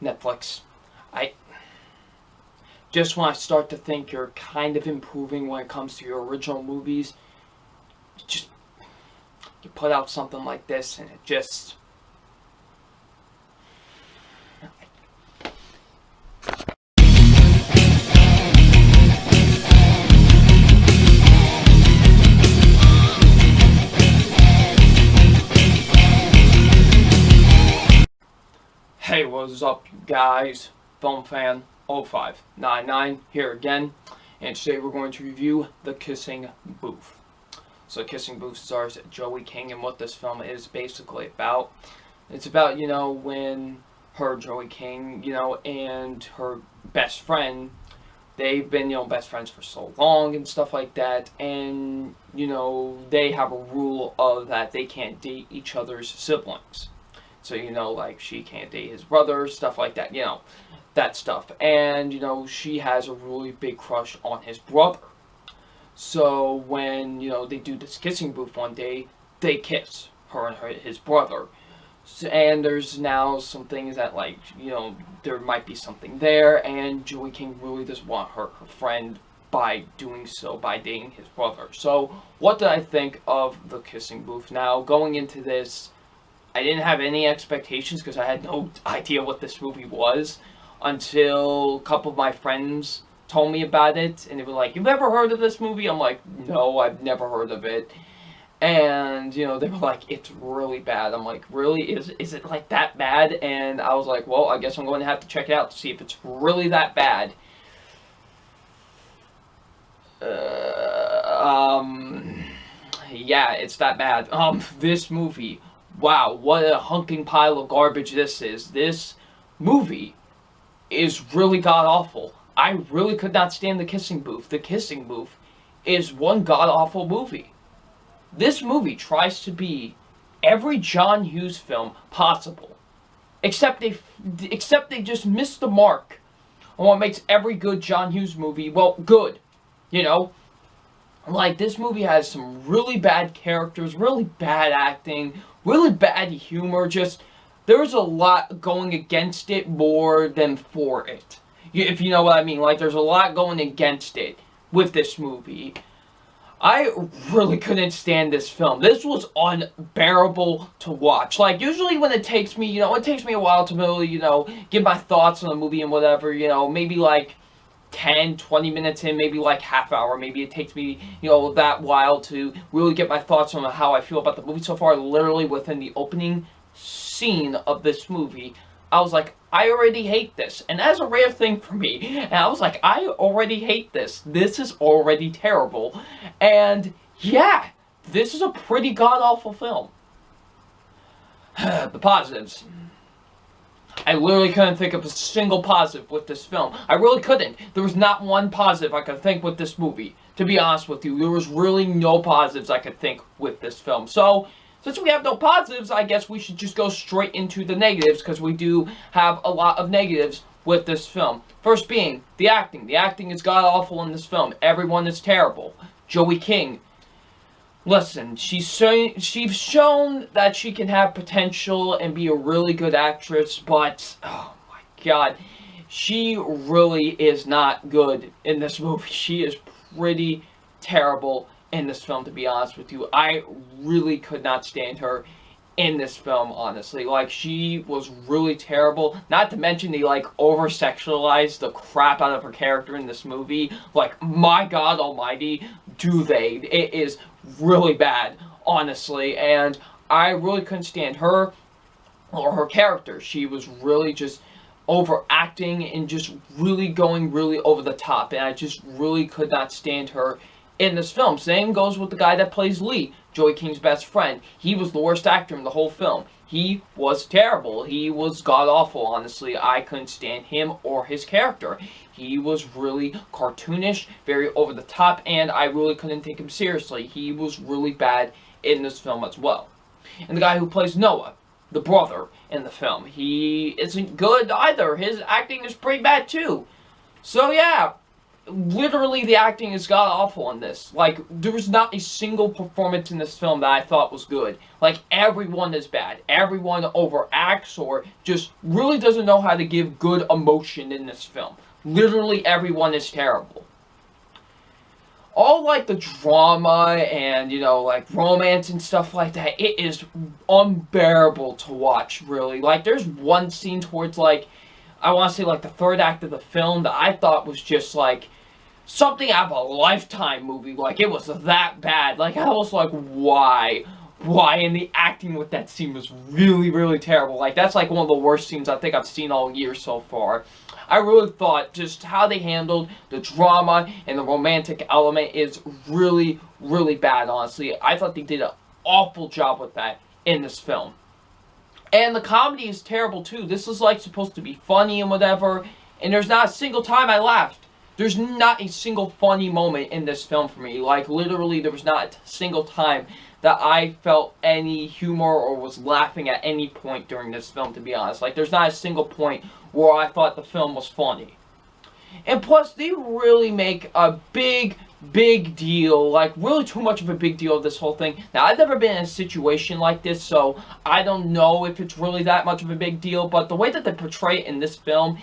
Netflix. I just when I start to think you're kind of improving when it comes to your original movies, just you put out something like this and it just. Hey, what's up, you guys? Film Fan 0599 here again, and today we're going to review The Kissing Booth. So, Kissing Booth stars Joey King, and what this film is basically about. It's about, when Joey King, and her best friend, they've been, best friends for so long and stuff like that, and, they have a rule of that they can't date each other's siblings. So, like, she can't date his brother, stuff like that, that stuff. And, she has a really big crush on his brother. So, when, they do this kissing booth one day, they kiss, her and his brother. So, and there's now some things that, like, there might be something there, and Joey King really doesn't want her friend by doing so, by dating his brother. So, what did I think of The Kissing Booth? Now, going into this, I didn't have any expectations because I had no idea what this movie was until a couple of my friends told me about it, and they were like, "You've ever heard of this movie?" I'm like, "No, I've never heard of it." And, they were like, "It's really bad." I'm like, "Really? Is it like that bad?" And I was like, "Well, I guess I'm going to have to check it out to see if it's really that bad." Yeah, it's that bad. This movie, wow, what a hunking pile of garbage this is. This movie is really god-awful. I really could not stand The Kissing Booth. The Kissing Booth is one god-awful movie. This movie tries to be every John Hughes film possible, except they just missed the mark on what makes every good John Hughes movie, well, good, Like, this movie has some really bad characters, really bad acting, really bad humor. Just, there's a lot going against it more than for it. If you know what I mean. Like, there's a lot going against it with this movie. I really couldn't stand this film. This was unbearable to watch. Like, usually when it takes me, it takes me a while to really, give my thoughts on the movie and whatever, maybe like 10, 20 minutes in, maybe like half hour, maybe it takes me, that while to really get my thoughts on how I feel about the movie so far. Literally within the opening scene of this movie, I was like, I already hate this. And that's a rare thing for me. And I was like, I already hate this. This is already terrible. And yeah, this is a pretty god-awful film. The positives. I literally couldn't think of a single positive with this film. I really couldn't. There was not one positive I could think with this movie. To be honest with you, there was really no positives I could think with this film. So, since we have no positives, I guess we should just go straight into the negatives, because we do have a lot of negatives with this film. First being, the acting. The acting is god-awful in this film. Everyone is terrible. Joey King. Listen, she's shown that she can have potential and be a really good actress, but, oh my god, she really is not good in this movie. She is pretty terrible in this film, to be honest with you. I really could not stand her in this film, honestly. Like, she was really terrible. Not to mention they, like, over-sexualized the crap out of her character in this movie. Like, my god almighty, do they. It is really bad, honestly. And I really couldn't stand her or her character. She was really just overacting and just really going really over the top. And I just really could not stand her in this film. Same goes with the guy that plays Lee, Joey King's best friend. He was the worst actor in the whole film. He was terrible. He was god-awful, honestly. I couldn't stand him or his character. He was really cartoonish, very over the top, and I really couldn't take him seriously. He was really bad in this film as well. And the guy who plays Noah, the brother in the film, he isn't good either. His acting is pretty bad too. So yeah, literally the acting is god awful in this. Like, there was not a single performance in this film that I thought was good. Like, everyone is bad. Everyone overacts or just really doesn't know how to give good emotion in this film. Literally everyone is terrible. All, like, the drama and, you know, like, romance and stuff like that, it is unbearable to watch, really. Like, there's one scene towards, like, I want to say, like, the third act of the film that I thought was just, like, something out of a Lifetime movie. Like, it was that bad. Like, I was like, why? Why? And the acting with that scene was really, really terrible. Like, that's, like, one of the worst scenes I think I've seen all year so far. I really thought just how they handled the drama and the romantic element is really, really bad, honestly. I thought they did an awful job with that in this film. And the comedy is terrible, too. This is, like, supposed to be funny and whatever, and there's not a single time I laughed. There's not a single funny moment in this film for me. Like, literally, there was not a single time that I felt any humor or was laughing at any point during this film, to be honest. Like, there's not a single point where I thought the film was funny. And plus, they really make a big deal, like, really too much of a big deal of this whole thing. Now, I've never been in a situation like this, so I don't know if it's really that much of a big deal, but the way that they portray it in this film,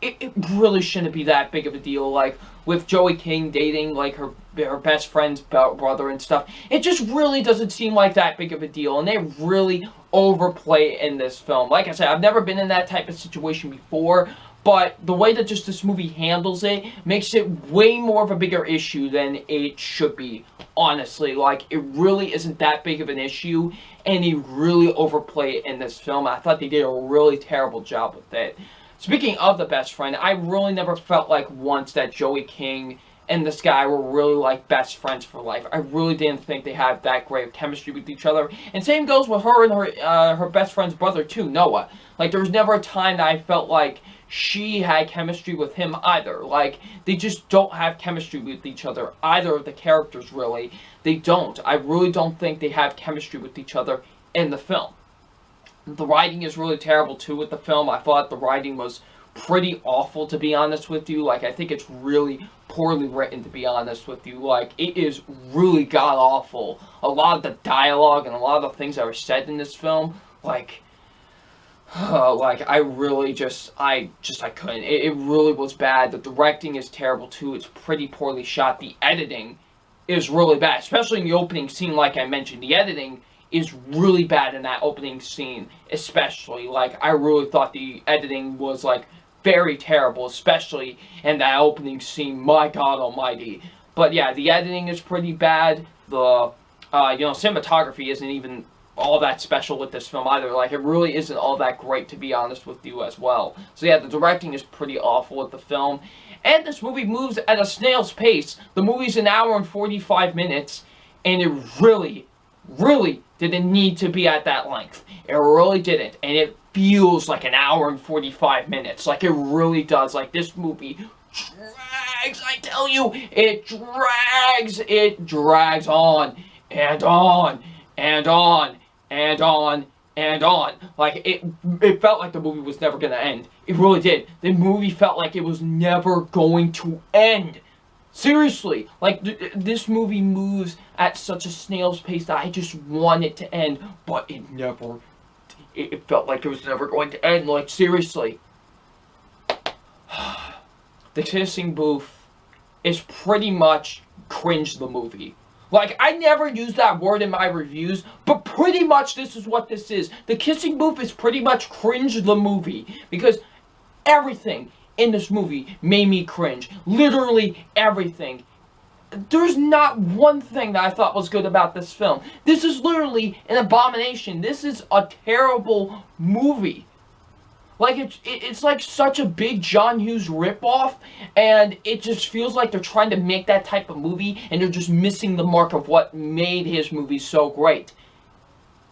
it really shouldn't be that big of a deal. Like, with Joey King dating, like, her best friend's brother and stuff, it just really doesn't seem like that big of a deal, and they really overplay it in this film. Like I said, I've never been in that type of situation before, but the way that just this movie handles it makes it way more of a bigger issue than it should be, honestly. Like, it really isn't that big of an issue, and they really overplay it in this film. I thought they did a really terrible job with it. Speaking of the best friend, I really never felt like once that Joey King and this guy were really, like, best friends for life. I really didn't think they had that great of chemistry with each other. And same goes with her and her best friend's brother, too, Noah. Like, there was never a time that I felt like she had chemistry with him either. Like, they just don't have chemistry with each other. Either of the characters, really. They don't. I really don't think they have chemistry with each other in the film. The writing is really terrible, too, with the film. I thought the writing was pretty awful, to be honest with you. Like, I think it's really poorly written, to be honest with you. Like, it is really god-awful. A lot of the dialogue and a lot of the things that were said in this film, like, I really I couldn't. It really was bad. The directing is terrible, too. It's pretty poorly shot. The editing is really bad, especially in the opening scene, like I mentioned. The editing is really bad in that opening scene, especially. Like, I really thought the editing was, like, very terrible, especially in that opening scene. My God almighty. But yeah, the editing is pretty bad. The, cinematography isn't even all that special with this film either. Like, it really isn't all that great, to be honest with you, as well. So yeah, the directing is pretty awful with the film. And this movie moves at a snail's pace. The movie's an hour and 45 minutes, and it really didn't need to be at that length. It really didn't. And it feels like an hour and 45 minutes. Like, it really does. Like, this movie drags, I tell you. It drags. It drags on and on and on and on and on. Like, it felt like the movie was never going to end. It really did. The movie felt like it was never going to end. Seriously, like, this movie moves at such a snail's pace that I just want it to end, but it never, it felt like it was never going to end. Like, seriously. The Kissing Booth is pretty much cringe the movie. Like, I never use that word in my reviews, but pretty much this is what this is. The Kissing Booth is pretty much cringe the movie, because everything in this movie made me cringe. Literally everything. There's not one thing that I thought was good about this film. This is literally an abomination. This is a terrible movie. Like, it's like such a big John Hughes ripoff, and it just feels like they're trying to make that type of movie, and they're just missing the mark of what made his movie so great.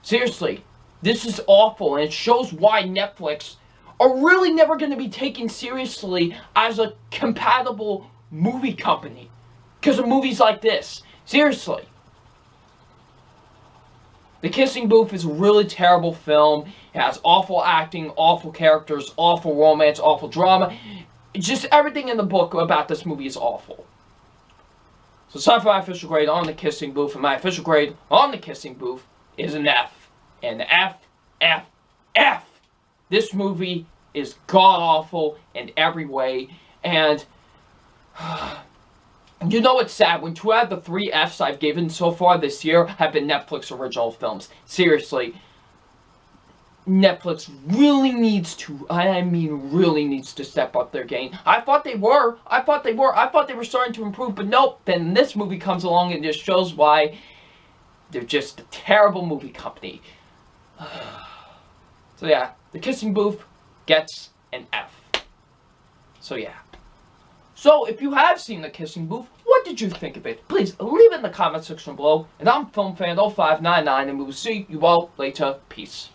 Seriously, this is awful, and it shows why Netflix are really never going to be taken seriously as a compatible movie company. Because of movies like this. Seriously. The Kissing Booth is a really terrible film. It has awful acting, awful characters, awful romance, awful drama. just everything in the book about this movie is awful. So sci-fi official grade on The Kissing Booth, and my official grade on The Kissing Booth is an F. An F, F, F. This movie is god-awful in every way, and you know it's sad when 2 out of the 3 Fs I've given so far this year have been Netflix original films. Seriously. Netflix really needs to, really needs to step up their game. I thought they were starting to improve, but nope. Then this movie comes along and just shows why they're just a terrible movie company. So yeah, The Kissing Booth gets an F. So yeah. So if you have seen The Kissing Booth, what did you think of it? Please leave it in the comment section below. And I'm FilmFan0599, and we will see you all later. Peace.